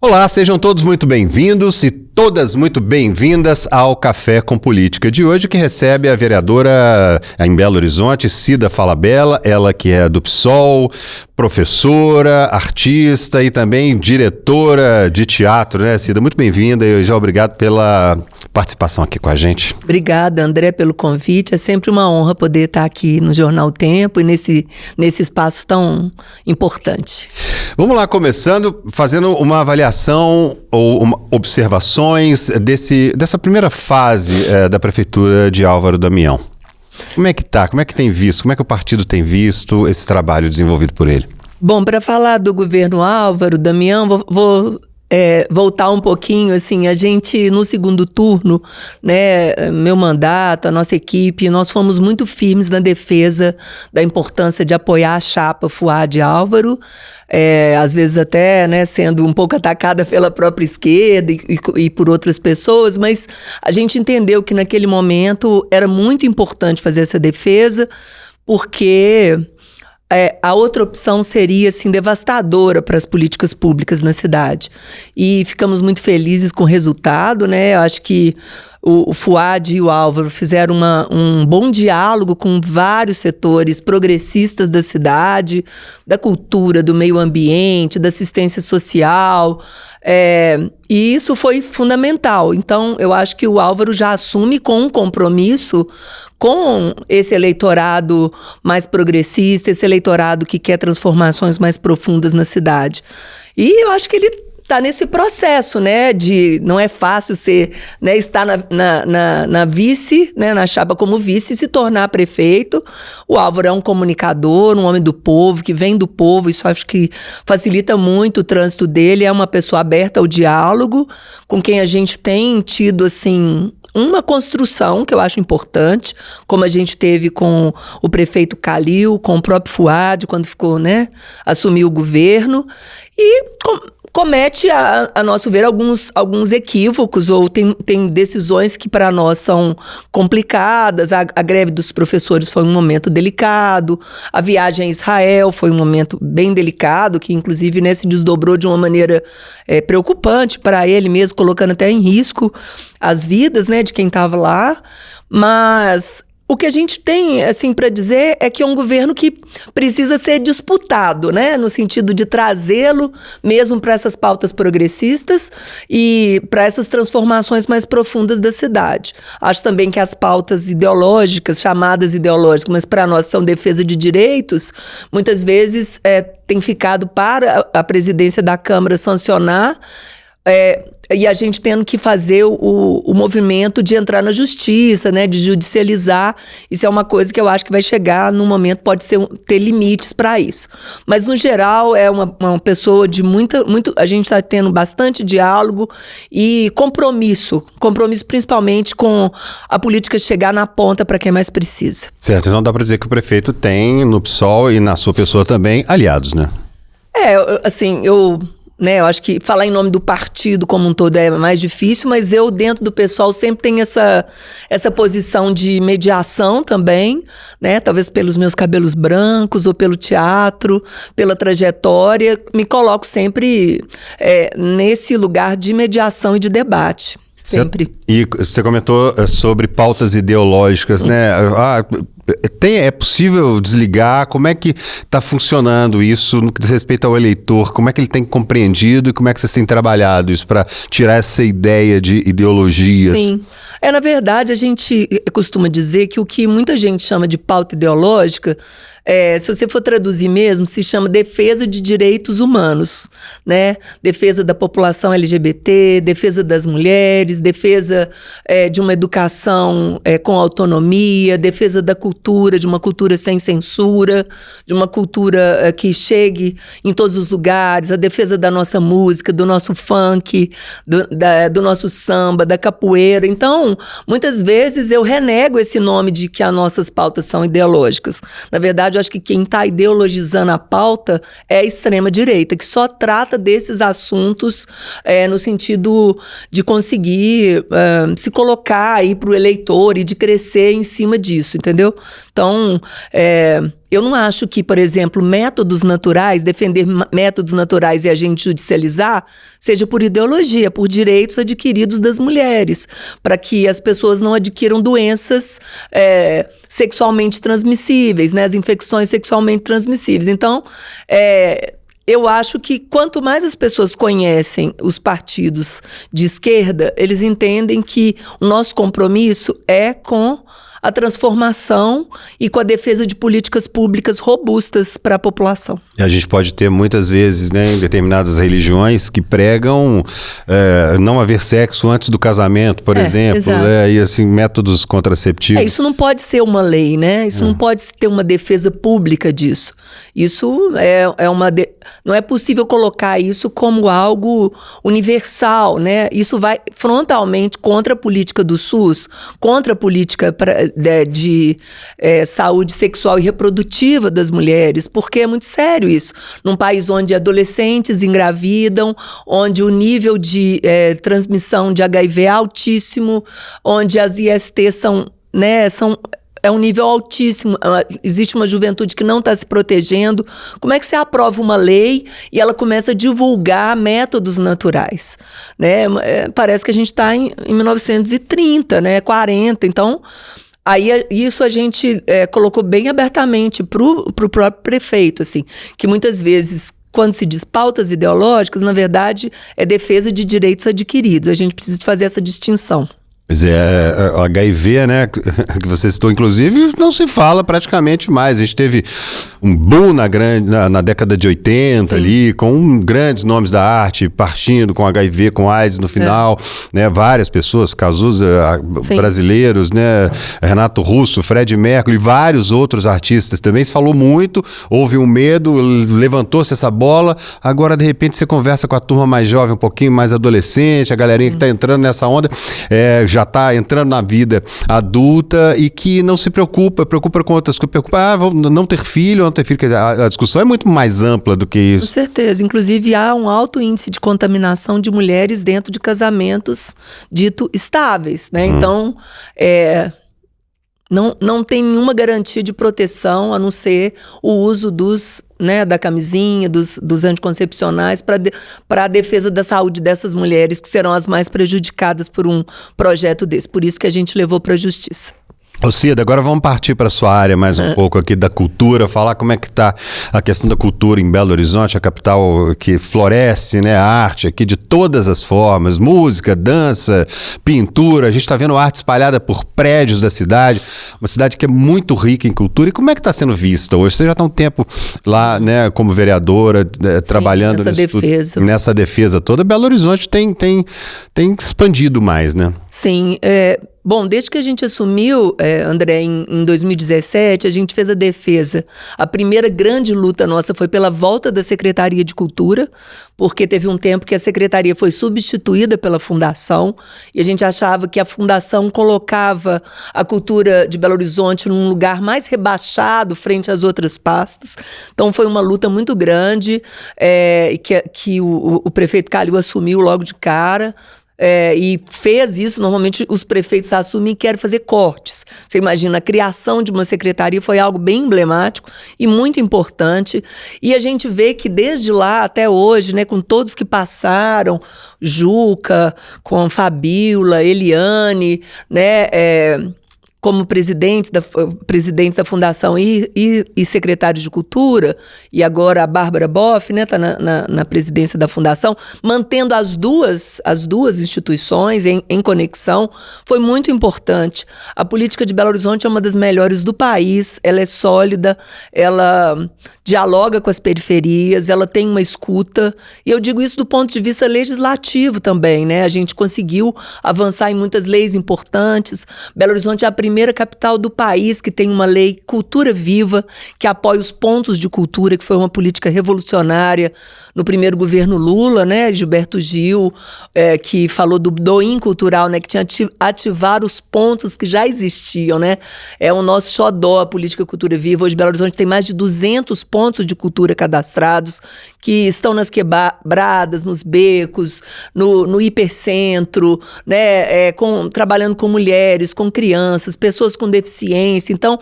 Olá, sejam todos muito bem-vindos e todas muito bem-vindas ao Café com Política de hoje, que recebe a vereadora em Belo Horizonte, Cida Falabella, ela que é do PSOL, professora, artista e também diretora de teatro, né, Cida? Muito bem-vinda e já obrigado pela participação aqui com a gente. Obrigada, André, pelo convite. É sempre uma honra poder estar aqui no Jornal Tempo e nesse espaço tão importante. Vamos lá, começando, fazendo uma avaliação ou observações dessa primeira fase da Prefeitura de Álvaro Damião. Como é que tá? Como é que tem visto? Como é que o partido tem visto esse trabalho desenvolvido por ele? Bom, para falar do governo Álvaro Damião, vou voltar um pouquinho, assim, a gente no segundo turno, né, meu mandato, a nossa equipe, nós fomos muito firmes na defesa da importância de apoiar a chapa Fuad Álvaro, às vezes até, né, sendo um pouco atacada pela própria esquerda e por outras pessoas, mas a gente entendeu que naquele momento era muito importante fazer essa defesa, porque a outra opção seria, assim, devastadora para as políticas públicas na cidade. E ficamos muito felizes com o resultado, né? Eu acho que o Fuad e o Álvaro fizeram um bom diálogo com vários setores progressistas da cidade, da cultura, do meio ambiente, da assistência social, e isso foi fundamental. Então, eu acho que o Álvaro já assume com um compromisso com esse eleitorado mais progressista, esse eleitorado que quer transformações mais profundas na cidade. E eu acho que ele está nesse processo, né, não é fácil estar na vice, né, na chapa como vice e se tornar prefeito. O Álvaro é um comunicador, um homem do povo, que vem do povo, isso acho que facilita muito o trânsito dele, é uma pessoa aberta ao diálogo, com quem a gente tem tido, assim, uma construção que eu acho importante, como a gente teve com o prefeito Calil, com o próprio Fuad, quando ficou, né, assumiu o governo, e comete, a nosso ver, alguns equívocos, ou tem decisões que para nós são complicadas. A greve dos professores foi um momento delicado, a viagem a Israel foi um momento bem delicado, que inclusive, né, se desdobrou de uma maneira preocupante para ele mesmo, colocando até em risco as vidas, né, de quem estava lá, mas o que a gente tem, assim, para dizer é que é um governo que precisa ser disputado, né? No sentido de trazê-lo mesmo para essas pautas progressistas e para essas transformações mais profundas da cidade. Acho também que as pautas ideológicas, chamadas ideológicas, mas para nós são defesa de direitos, muitas vezes tem ficado para a presidência da Câmara sancionar, e a gente tendo que fazer o movimento de entrar na justiça, né, de judicializar. Isso é uma coisa que eu acho que vai chegar num momento, pode ter limites para isso. Mas, no geral, é uma pessoa de muito. A gente está tendo bastante diálogo e compromisso principalmente com a política chegar na ponta para quem mais precisa. Certo, então dá para dizer que o prefeito tem no PSOL e na sua pessoa também aliados, né? Assim, eu acho que falar em nome do partido como um todo é mais difícil, mas eu, dentro do pessoal, sempre tenho essa posição de mediação também, né? Talvez pelos meus cabelos brancos ou pelo teatro, pela trajetória, me coloco sempre nesse lugar de mediação e de debate. Sempre. E você comentou sobre pautas ideológicas, né? É possível desligar? Como é que está funcionando isso no que diz respeito ao eleitor? Como é que ele tem compreendido e como é que vocês têm trabalhado isso para tirar essa ideia de ideologias? Sim. Na verdade, a gente costuma dizer que o que muita gente chama de pauta ideológica, se você for traduzir mesmo, se chama defesa de direitos humanos, né? Defesa da população LGBT, defesa das mulheres, defesa de uma educação com autonomia, defesa da cultura, de uma cultura sem censura, de uma cultura que chegue em todos os lugares, a defesa da nossa música, do nosso funk, do nosso samba, da capoeira. Então, muitas vezes eu renego esse nome de que as nossas pautas são ideológicas. Na verdade, eu acho que quem está ideologizando a pauta é a extrema-direita, que só trata desses assuntos no sentido de conseguir se colocar aí para o eleitor e de crescer em cima disso, entendeu? Então, eu não acho que, por exemplo, métodos naturais, defender métodos naturais e a gente judicializar, seja por ideologia, por direitos adquiridos das mulheres, para que as pessoas não adquiram doenças sexualmente transmissíveis, né, as infecções sexualmente transmissíveis. Então, eu acho que quanto mais as pessoas conhecem os partidos de esquerda, eles entendem que o nosso compromisso é com a transformação e com a defesa de políticas públicas robustas para a população. E a gente pode ter muitas vezes, né, em determinadas religiões que pregam não haver sexo antes do casamento, por exemplo, e assim, métodos contraceptivos. Isso não pode ser uma lei, né? Isso não pode ter uma defesa pública disso. Isso não é possível colocar isso como algo universal, né? Isso vai frontalmente contra a política do SUS, contra a política de saúde sexual e reprodutiva das mulheres, porque é muito sério isso. Num país onde adolescentes engravidam, onde o nível de transmissão de HIV é altíssimo, onde as ISTs é um nível altíssimo, existe uma juventude que não está se protegendo. Como é que você aprova uma lei e ela começa a divulgar métodos naturais? Né? Parece que a gente está em 1930, né? 40, então... Aí isso a gente colocou bem abertamente para o próprio prefeito, assim, que muitas vezes, quando se diz pautas ideológicas, na verdade é defesa de direitos adquiridos. A gente precisa fazer essa distinção. Pois o HIV, né, que você citou, inclusive, não se fala praticamente mais. A gente teve um boom na década de 80 Sim. ali, com grandes nomes da arte partindo com HIV, com AIDS no final, né, várias pessoas, Cazuza, brasileiros, né, Renato Russo, Fred Mercury, vários outros artistas também. Se falou muito, houve um medo, levantou-se essa bola, agora de repente você conversa com a turma mais jovem, um pouquinho mais adolescente, a galerinha que está entrando nessa onda, já está entrando na vida adulta e que não se preocupa com outras coisas, não ter filho, não ter filho. A discussão é muito mais ampla do que isso. Com certeza. Inclusive, há um alto índice de contaminação de mulheres dentro de casamentos dito estáveis, né? Então, não tem nenhuma garantia de proteção a não ser o uso da camisinha, dos anticoncepcionais para a defesa da saúde dessas mulheres que serão as mais prejudicadas por um projeto desse. Por isso que a gente levou para a justiça. Ô Cida, agora vamos partir para a sua área mais um pouco aqui da cultura, falar como é que está a questão da cultura em Belo Horizonte, a capital que floresce, né, a arte aqui de todas as formas, música, dança, pintura. A gente está vendo arte espalhada por prédios da cidade, uma cidade que é muito rica em cultura. E como é que está sendo vista hoje? Você já está um tempo lá, né, como vereadora, trabalhando nessa defesa toda. Belo Horizonte tem expandido mais, né? Sim, bom, desde que a gente assumiu, André, em 2017, a gente fez a defesa. A primeira grande luta nossa foi pela volta da Secretaria de Cultura, porque teve um tempo que a Secretaria foi substituída pela Fundação, e a gente achava que a Fundação colocava a cultura de Belo Horizonte num lugar mais rebaixado frente às outras pastas. Então foi uma luta muito grande, que o prefeito Calil assumiu logo de cara. E fez isso. Normalmente os prefeitos assumem e querem fazer cortes. Você imagina, a criação de uma secretaria foi algo bem emblemático e muito importante, e a gente vê que desde lá até hoje, né, com todos que passaram, Juca, com Fabíola, Eliane, né, como presidente da Fundação e secretário de Cultura, e agora a Bárbara Boff, né, está na presidência da Fundação, mantendo as duas instituições em conexão, foi muito importante. A política de Belo Horizonte é uma das melhores do país, ela é sólida, ela dialoga com as periferias, ela tem uma escuta, e eu digo isso do ponto de vista legislativo também, né? A gente conseguiu avançar em muitas leis importantes. Belo Horizonte é a primeira capital do país que tem uma lei Cultura Viva, que apoia os pontos de cultura, que foi uma política revolucionária no primeiro governo Lula, né? Gilberto Gil, que falou do Doim Cultural, né? Que tinha ativar os pontos que já existiam, né? É o nosso xodó, a política Cultura Viva. Hoje Belo Horizonte tem mais de 200 pontos de cultura cadastrados, que estão nas quebradas, nos becos, no hipercentro, né? Trabalhando com mulheres, com crianças, pessoas com deficiência. Então,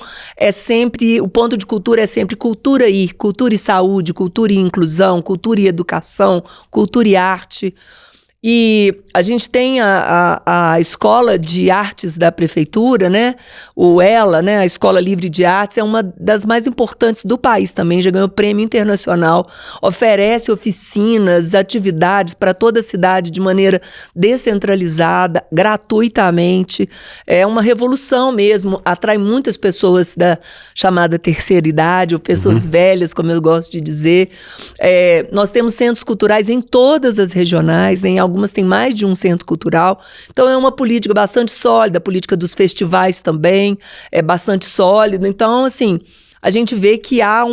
o ponto de cultura é sempre cultura e saúde, cultura e inclusão, cultura e educação, cultura e arte. E a gente tem a Escola de Artes da Prefeitura, né? O ELA, né? A Escola Livre de Artes, é uma das mais importantes do país também, já ganhou prêmio internacional, oferece oficinas, atividades para toda a cidade de maneira descentralizada, gratuitamente. É uma revolução mesmo, atrai muitas pessoas da chamada terceira idade, ou pessoas velhas, como eu gosto de dizer. Nós temos centros culturais em todas as regionais, né? Em algumas tem mais de um centro cultural. Então é uma política bastante sólida, a política dos festivais também é bastante sólida. Então, assim, a gente vê que há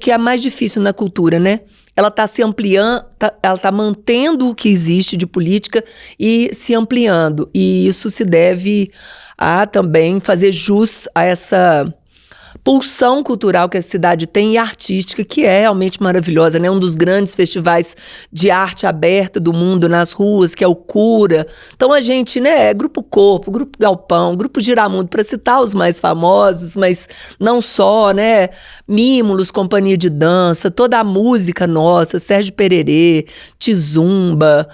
que é mais difícil na cultura, né? Ela está se ampliando, ela está mantendo o que existe de política e se ampliando. E isso se deve a também fazer jus a essa pulsão cultural que a cidade tem e artística, que é realmente maravilhosa, né? Um dos grandes festivais de arte aberta do mundo nas ruas, que é o Cura. Então a gente, né, Grupo Corpo, Grupo Galpão, Grupo Giramundo, para citar os mais famosos, mas não só, né? Mímulos, Companhia de Dança, toda a música nossa, Sérgio Pererê, Tizumba,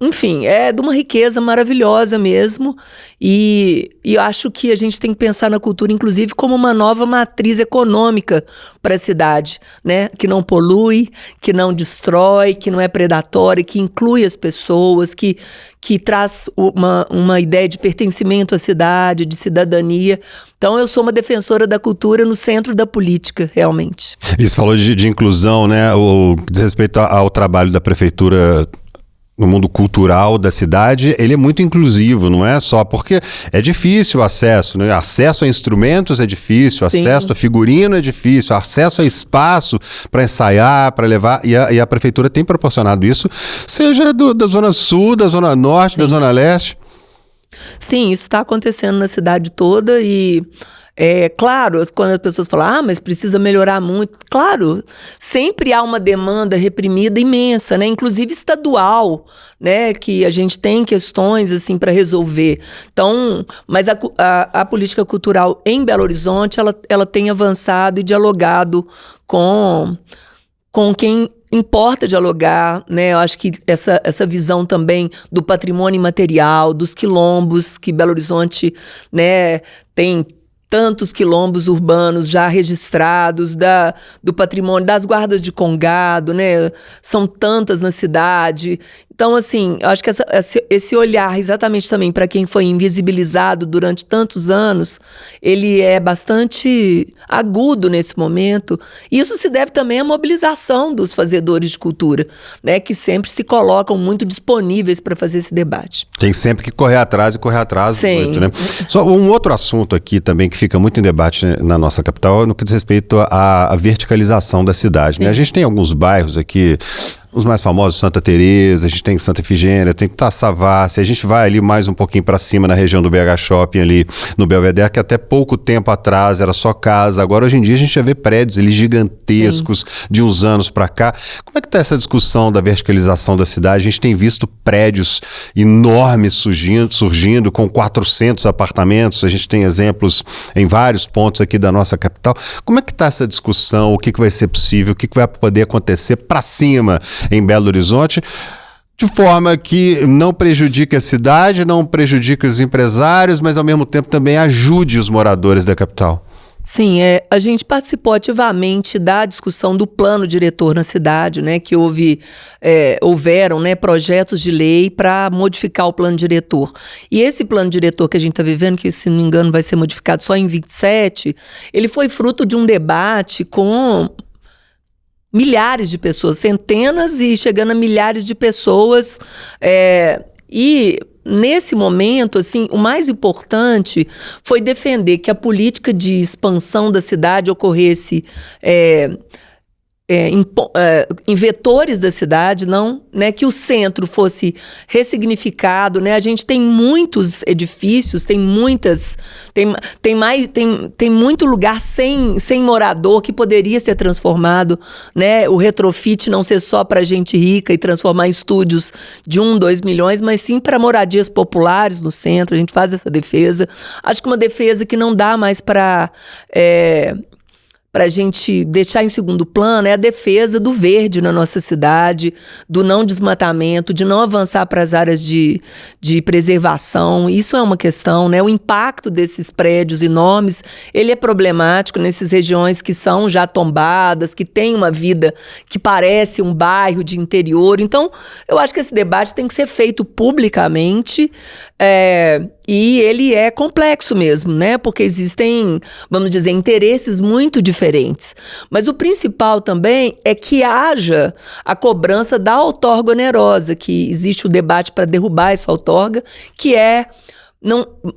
enfim, é de uma riqueza maravilhosa mesmo, e eu acho que a gente tem que pensar na cultura, inclusive, como uma nova matriz econômica para a cidade, né? Que não polui, que não destrói, que não é predatória, que inclui as pessoas, que traz uma ideia de pertencimento à cidade, de cidadania. Então, eu sou uma defensora da cultura no centro da política, realmente. E você falou de inclusão, né? Diz respeito ao trabalho da prefeitura no mundo cultural da cidade, ele é muito inclusivo, não é só porque é difícil o acesso, né? Acesso a instrumentos é difícil, acesso a figurino é difícil, acesso a espaço para ensaiar, para levar, e a prefeitura tem proporcionado isso, seja da Zona Sul, da Zona Norte, da Zona Leste. Sim, isso está acontecendo na cidade toda e claro, quando as pessoas falam, mas precisa melhorar muito, claro, sempre há uma demanda reprimida imensa, né? Inclusive estadual, né? Que a gente tem questões assim para resolver. Então, mas a política cultural em Belo Horizonte, ela tem avançado e dialogado com quem importa dialogar, né? Eu acho que essa visão também do patrimônio imaterial, dos quilombos, que Belo Horizonte, né, tem tantos quilombos urbanos já registrados, do patrimônio, das guardas de Congado, né? São tantas na cidade. Então, assim, eu acho que esse olhar exatamente também para quem foi invisibilizado durante tantos anos, ele é bastante agudo nesse momento. Isso se deve também à mobilização dos fazedores de cultura, né, que sempre se colocam muito disponíveis para fazer esse debate. Tem sempre que correr atrás Sim. muito, né? Só um outro assunto aqui também que fica muito em debate na nossa capital no que diz respeito à verticalização da cidade, né? A gente tem alguns bairros aqui, os mais famosos, Santa Teresa, a gente tem Santa Efigênia, tem Taçavassi, a gente vai ali mais um pouquinho para cima na região do BH Shopping ali no Belvedere, que até pouco tempo atrás era só casa, agora hoje em dia a gente já vê prédios ali gigantescos de uns anos para cá. Como é que está essa discussão da verticalização da cidade? A gente tem visto prédios enormes surgindo com 400 apartamentos, a gente tem exemplos em vários pontos aqui da nossa capital. Como é que está essa discussão? O que vai ser possível? O que vai poder acontecer para cima em Belo Horizonte, de forma que não prejudique a cidade, não prejudique os empresários, mas ao mesmo tempo também ajude os moradores da capital? Sim, a gente participou ativamente da discussão do plano diretor na cidade, né, que houveram, né, projetos de lei para modificar o plano diretor. E esse plano diretor que a gente está vivendo, que se não me engano vai ser modificado só em 27, ele foi fruto de um debate com milhares de pessoas, centenas e chegando a milhares de pessoas, e nesse momento, assim, o mais importante foi defender que a política de expansão da cidade ocorresse em vetores da cidade, não, né, que o centro fosse ressignificado, né? A gente tem muitos edifícios, tem muito lugar sem morador que poderia ser transformado, né? O retrofit não ser só para gente rica e transformar em estúdios de 2 milhões, mas sim para moradias populares no centro. A gente faz essa defesa. Acho que uma defesa que não dá mais para a gente deixar em segundo plano é a defesa do verde na nossa cidade, do não desmatamento, de não avançar para as áreas de preservação. Isso é uma questão, né? O impacto desses prédios enormes, ele é problemático nessas regiões que são já tombadas, que têm uma vida que parece um bairro de interior. Então, eu acho que esse debate tem que ser feito publicamente, e ele é complexo mesmo, né? Porque existem, vamos dizer, interesses muito diferentes. Mas o principal também é que haja a cobrança da outorga onerosa, que existe o debate para derrubar essa outorga, que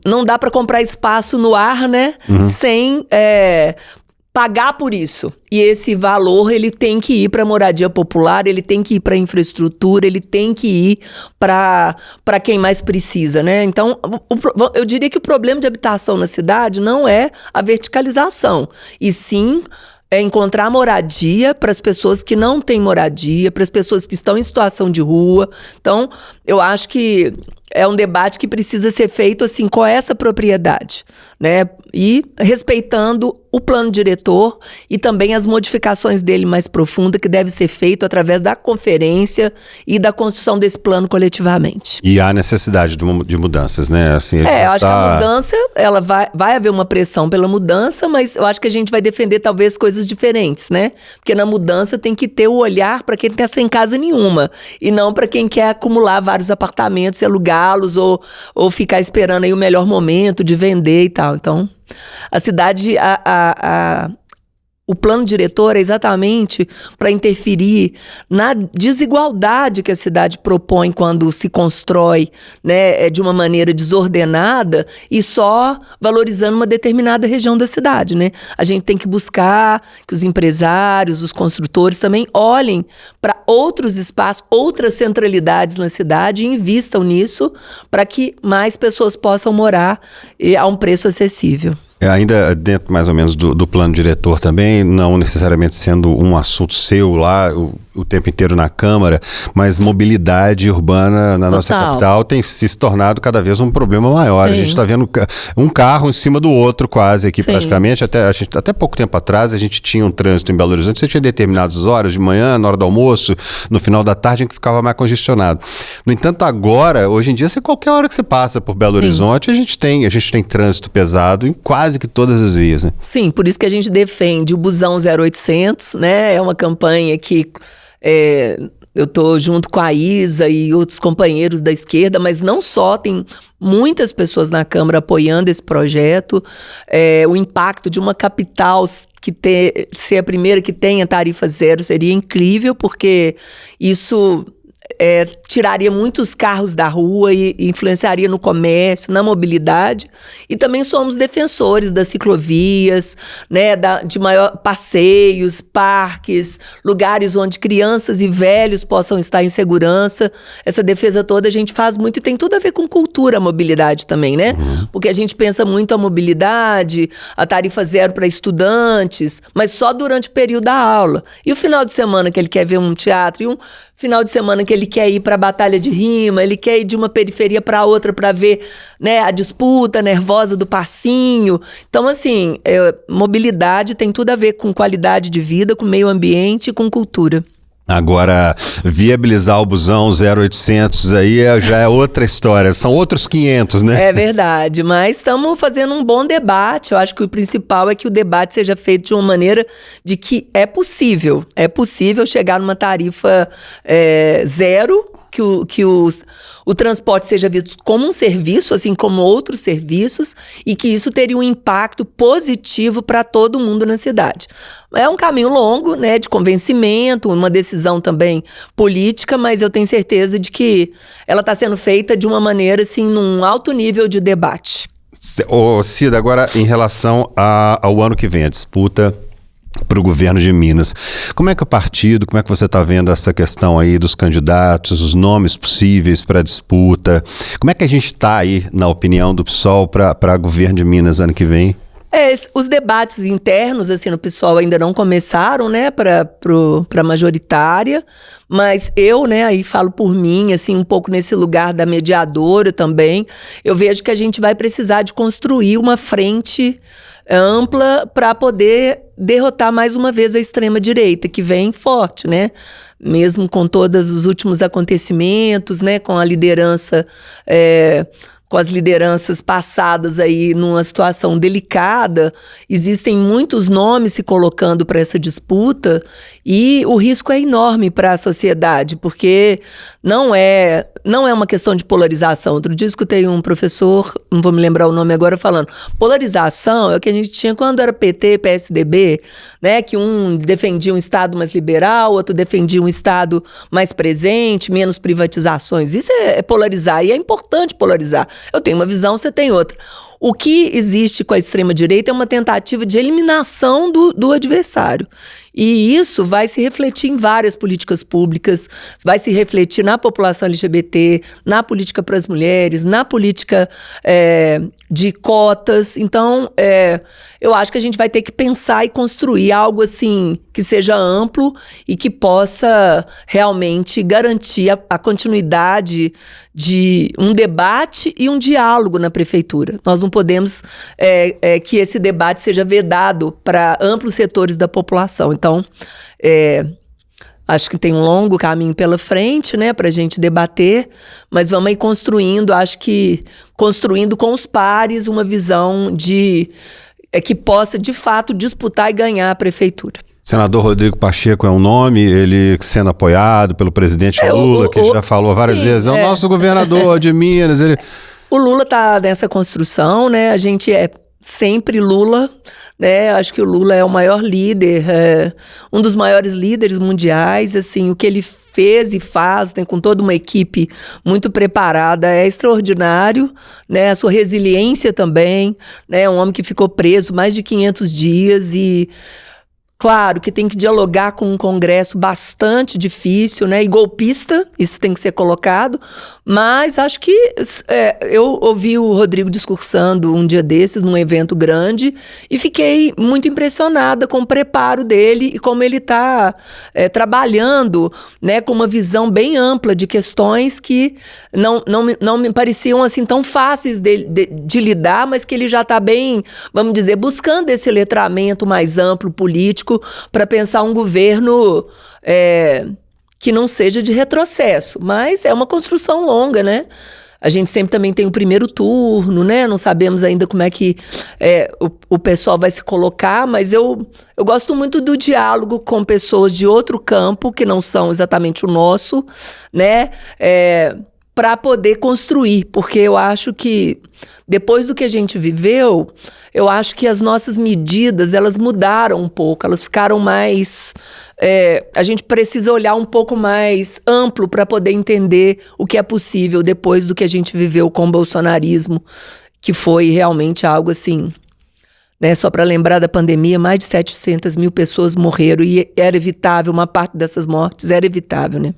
não dá para comprar espaço no ar, né? Sem pagar por isso. E esse valor, ele tem que ir para a moradia popular, ele tem que ir para a infraestrutura, ele tem que ir para quem mais precisa, né? Então, eu diria que o problema de habitação na cidade não é a verticalização, e sim encontrar moradia para as pessoas que não têm moradia, para as pessoas que estão em situação de rua. Então, eu acho que é um debate que precisa ser feito assim com essa propriedade, né? E respeitando o plano diretor e também as modificações dele mais profundas, que deve ser feito através da conferência e da construção desse plano coletivamente. E há necessidade de mudanças, né? Assim, eu acho que a mudança, ela vai haver uma pressão pela mudança, mas eu acho que a gente vai defender talvez coisas diferentes, né? Porque na mudança tem que ter o olhar para quem não está sem casa nenhuma, e não para quem quer acumular vários apartamentos e alugá-los ou ficar esperando aí o melhor momento de vender e tal. Então, a cidade, o plano diretor é exatamente para interferir na desigualdade que a cidade propõe quando se constrói, né, de uma maneira desordenada e só valorizando uma determinada região da cidade, né? A gente tem que buscar que os empresários, os construtores também olhem para outros espaços, outras centralidades na cidade e invistam nisso para que mais pessoas possam morar a um preço acessível. Ainda dentro mais ou menos do plano diretor também, não necessariamente sendo um assunto seu lá o tempo inteiro na Câmara, mas mobilidade urbana na nossa capital tem se tornado cada vez um problema maior. Sim. A gente está vendo um carro em cima do outro quase aqui. Sim. Praticamente. Até pouco tempo atrás a gente tinha um trânsito em Belo Horizonte, você tinha determinadas horas de manhã, na hora do almoço, no final da tarde, em que ficava mais congestionado. No entanto, agora, hoje em dia, qualquer hora que você passa por Belo Horizonte, a gente tem trânsito pesado em quase que todas as vias, né? Sim, por isso que a gente defende o Busão 0800, né? É uma campanha que eu estou junto com a Isa e outros companheiros da esquerda, mas não só, tem muitas pessoas na Câmara apoiando esse projeto. O impacto de uma capital ser a primeira que tenha tarifa zero seria incrível, porque isso tiraria muitos carros da rua e influenciaria no comércio, na mobilidade. E também somos defensores das ciclovias, né, de maior passeios, parques, lugares onde crianças e velhos possam estar em segurança. Essa defesa toda a gente faz muito e tem tudo a ver com cultura, a mobilidade também, né? Porque a gente pensa muito a mobilidade, a tarifa zero para estudantes, mas só durante o período da aula. E o final de semana que ele quer ver um teatro, e um final de semana que ele quer ir para a batalha de rima, ele quer ir de uma periferia para outra para ver, né, a disputa nervosa do passinho. Então, assim, mobilidade tem tudo a ver com qualidade de vida, com meio ambiente e com cultura. Agora, viabilizar o busão 0800 aí já é outra história, são outros 500, né? É verdade, mas estamos fazendo um bom debate. Eu acho que o principal é que o debate seja feito de uma maneira de que é possível chegar numa tarifa zero, que o transporte seja visto como um serviço, assim como outros serviços, e que isso teria um impacto positivo para todo mundo na cidade. É um caminho longo, né, de convencimento, uma decisão também política, mas eu tenho certeza de que ela está sendo feita de uma maneira, assim, num alto nível de debate. Cida, agora em relação ao ano que vem, a disputa para o governo de Minas. Como é que o partido, como é que você está vendo essa questão aí dos candidatos, os nomes possíveis para a disputa? Como é que a gente está aí, na opinião do PSOL, para governo de Minas ano que vem? Os debates internos, assim, no PSOL ainda não começaram, né, para majoritária, mas eu, né, aí falo por mim, assim, um pouco nesse lugar da mediadora também, eu vejo que a gente vai precisar de construir uma frente ampla para poder derrotar mais uma vez a extrema-direita, que vem forte, né, mesmo com todos os últimos acontecimentos, né, com a liderança... com as lideranças passadas aí numa situação delicada, existem muitos nomes se colocando para essa disputa e o risco é enorme para a sociedade, porque não é uma questão de polarização. Outro dia eu escutei um professor, não vou me lembrar o nome agora, falando, polarização é o que a gente tinha quando era PT, PSDB, né, que um defendia um Estado mais liberal, outro defendia um Estado mais presente, menos privatizações. Isso é polarizar e é importante polarizar. Eu tenho uma visão, você tem outra. O que existe com a extrema-direita é uma tentativa de eliminação do adversário. E isso vai se refletir em várias políticas públicas, vai se refletir na população LGBT, na política para as mulheres, na política de cotas. Então, eu acho que a gente vai ter que pensar e construir algo assim que seja amplo e que possa realmente garantir a continuidade de um debate e um diálogo na prefeitura. Nós não podemos que esse debate seja vedado para amplos setores da população. Então, acho que tem um longo caminho pela frente, né, para a gente debater, mas vamos aí construindo, acho que construindo com os pares uma visão que possa, de fato, disputar e ganhar a prefeitura. Senador Rodrigo Pacheco é um nome, ele sendo apoiado pelo presidente Lula, que já falou várias vezes, é o nosso governador de Minas. O Lula está nessa construção, né? A gente é sempre Lula, né? Acho que o Lula é o maior líder, um dos maiores líderes mundiais, assim, o que ele fez e faz, né, com toda uma equipe muito preparada, é extraordinário, né? A sua resiliência também, né? Um homem que ficou preso mais de 500 dias e claro que tem que dialogar com um Congresso bastante difícil, né, e golpista, isso tem que ser colocado, mas acho que eu ouvi o Rodrigo discursando um dia desses num evento grande e fiquei muito impressionada com o preparo dele e como ele está trabalhando, né, com uma visão bem ampla de questões que não me pareciam assim tão fáceis de lidar, mas que ele já está bem, vamos dizer, buscando esse letramento mais amplo, político, para pensar um governo que não seja de retrocesso, mas é uma construção longa, né? A gente sempre também tem o primeiro turno, né? Não sabemos ainda como é que o pessoal vai se colocar, mas eu gosto muito do diálogo com pessoas de outro campo, que não são exatamente o nosso, né? Para poder construir, porque eu acho que depois do que a gente viveu, eu acho que as nossas medidas, elas mudaram um pouco, elas ficaram mais... a gente precisa olhar um pouco mais amplo para poder entender o que é possível depois do que a gente viveu com o bolsonarismo, que foi realmente algo assim... Né, só para lembrar da pandemia, mais de 700 mil pessoas morreram e era evitável, uma parte dessas mortes era evitável, né?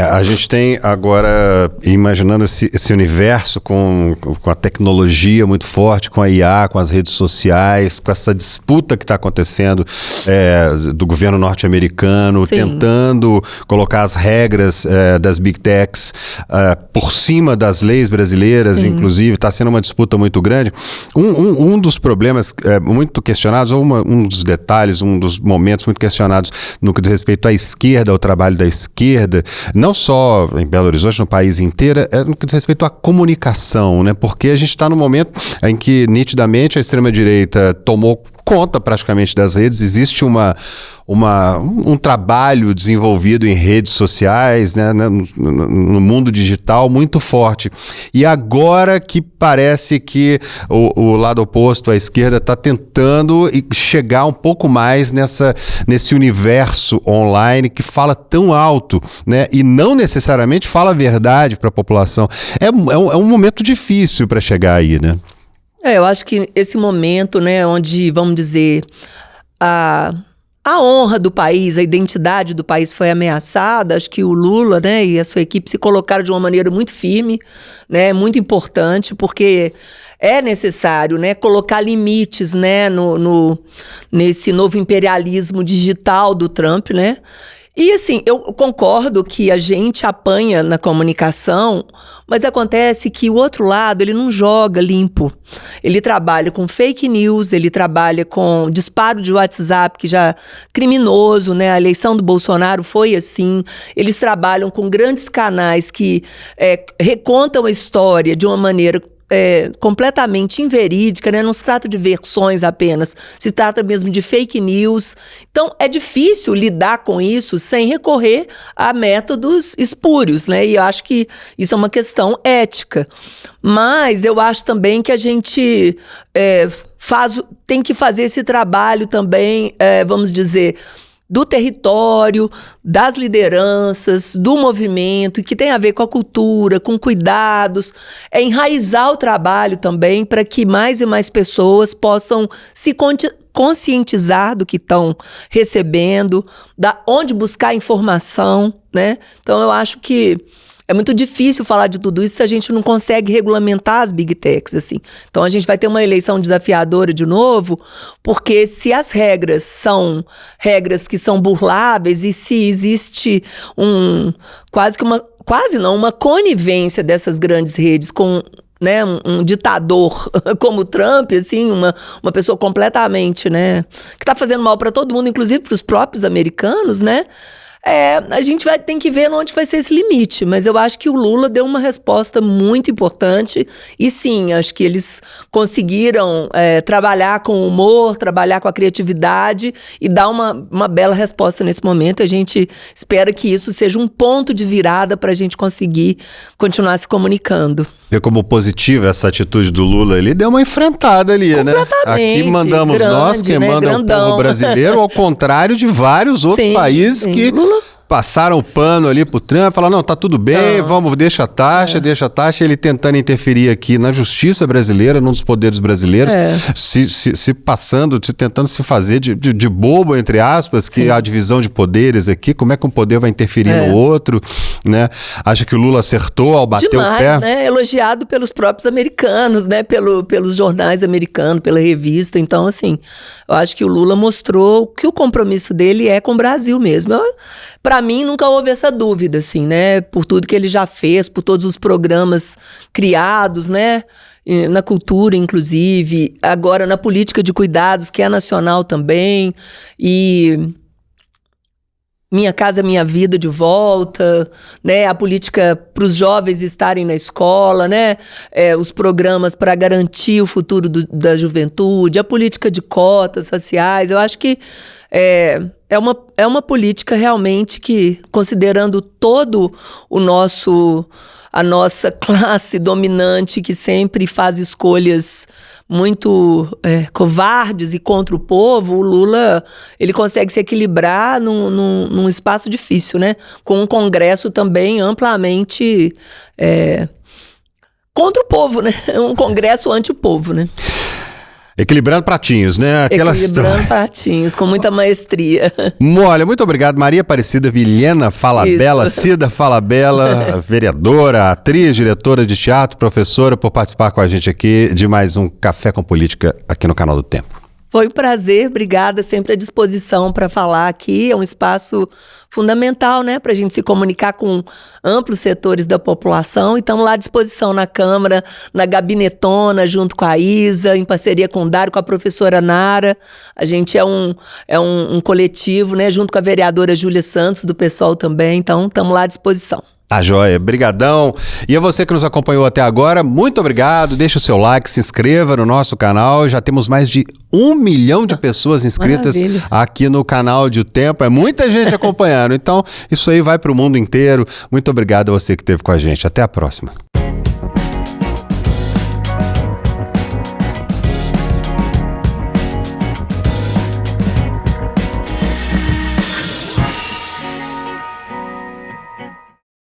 A gente tem agora, imaginando esse universo com a tecnologia muito forte, com a IA, com as redes sociais, com essa disputa que está acontecendo do governo norte-americano, tentando colocar as regras das Big Techs por cima das leis brasileiras, inclusive, está sendo uma disputa muito grande. Um dos problemas muito questionados, ou um dos detalhes, um dos momentos muito questionados no que diz respeito à esquerda, ao trabalho da esquerda, não só em Belo Horizonte, no país inteiro, no que diz respeito à comunicação, né? Porque a gente está no momento em que, nitidamente, a extrema-direita tomou conta praticamente das redes, existe um trabalho desenvolvido em redes sociais, né, no mundo digital muito forte. E agora que parece que o lado oposto, a esquerda, está tentando chegar um pouco mais nesse universo online que fala tão alto, né, e não necessariamente fala a verdade para a população. É um momento difícil para chegar aí, né? Eu acho que esse momento, né, onde, vamos dizer, a a honra do país, a identidade do país foi ameaçada. Acho que o Lula, né, e a sua equipe se colocaram de uma maneira muito firme, né, muito importante, porque é necessário, né, colocar limites, né, nesse novo imperialismo digital do Trump, né? E assim, eu concordo que a gente apanha na comunicação, mas acontece que o outro lado, ele não joga limpo. Ele trabalha com fake news, ele trabalha com disparo de WhatsApp, que já é criminoso, né? A eleição do Bolsonaro foi assim. Eles trabalham com grandes canais que recontam a história de uma maneira completamente inverídica, né? Não se trata de versões apenas, se trata mesmo de fake news. Então, é difícil lidar com isso sem recorrer a métodos espúrios, né? E eu acho que isso é uma questão ética. Mas eu acho também que a gente tem que fazer esse trabalho também, vamos dizer, do território, das lideranças, do movimento, que tem a ver com a cultura, com cuidados, enraizar o trabalho também para que mais e mais pessoas possam se conscientizar do que estão recebendo, da onde buscar informação, né? Então eu acho que é muito difícil falar de tudo isso se a gente não consegue regulamentar as big techs, assim. Então a gente vai ter uma eleição desafiadora de novo, porque se as regras são regras que são burláveis e se existe uma conivência dessas grandes redes com, né, um ditador como o Trump, assim, uma pessoa completamente, né, que está fazendo mal para todo mundo, inclusive para os próprios americanos, né? A gente tem que ver onde vai ser esse limite, mas eu acho que o Lula deu uma resposta muito importante e sim, acho que eles conseguiram trabalhar com o humor, trabalhar com a criatividade e dar uma bela resposta nesse momento. A gente espera que isso seja um ponto de virada para a gente conseguir continuar se comunicando. Vê como positiva essa atitude do Lula, ele deu uma enfrentada ali, né? Aqui mandamos grande, nós, quem manda grandão. É o povo brasileiro, ao contrário de vários outros países que passaram o pano ali pro Trump, falaram, não, tá tudo bem, deixa a taxa, ele tentando interferir aqui na justiça brasileira, num dos poderes brasileiros, tentando se fazer de bobo, entre aspas, que a divisão de poderes aqui, como é que um poder vai interferir no outro, né? Acha que o Lula acertou ao bater o pé. Né? Elogiado pelos próprios americanos, né? Pelos jornais americanos, pela revista, então assim, eu acho que o Lula mostrou que o compromisso dele é com o Brasil mesmo. Para mim, nunca houve essa dúvida, assim, né? Por tudo que ele já fez, por todos os programas criados, né? Na cultura, inclusive, agora na política de cuidados, que é nacional também, e Minha Casa Minha Vida de volta, né? A política para os jovens estarem na escola, né? Os programas para garantir o futuro da juventude, a política de cotas raciais. Eu acho que é uma política realmente que, considerando todo a nossa classe dominante que sempre faz escolhas muito covardes e contra o povo, o Lula ele consegue se equilibrar num espaço difícil, né? Com um Congresso também amplamente contra o povo, né? Um Congresso anti-povo, né? Equilibrando pratinhos, né? Equilibrando pratinhos, com muita maestria. Olha, muito obrigado, Maria Aparecida Vilhena Falabella, Cida Falabella, vereadora, atriz, diretora de teatro, professora, por participar com a gente aqui de mais um Café com Política aqui no Canal do Tempo. Foi um prazer, obrigada, sempre à disposição para falar aqui. É um espaço fundamental, né, para a gente se comunicar com amplos setores da população. E estamos lá à disposição na Câmara, na Gabinetona, junto com a Isa, em parceria com o Dário, com a professora Nara. A gente é um coletivo, né, junto com a vereadora Júlia Santos, do PSOL também. Então, estamos lá à disposição. Tá joia, brigadão. E a você que nos acompanhou até agora, muito obrigado. Deixa o seu like, se inscreva no nosso canal. Já temos mais de 1 milhão de pessoas inscritas aqui no canal de O Tempo. É muita gente acompanhando. Então, isso aí vai para o mundo inteiro. Muito obrigado a você que esteve com a gente. Até a próxima.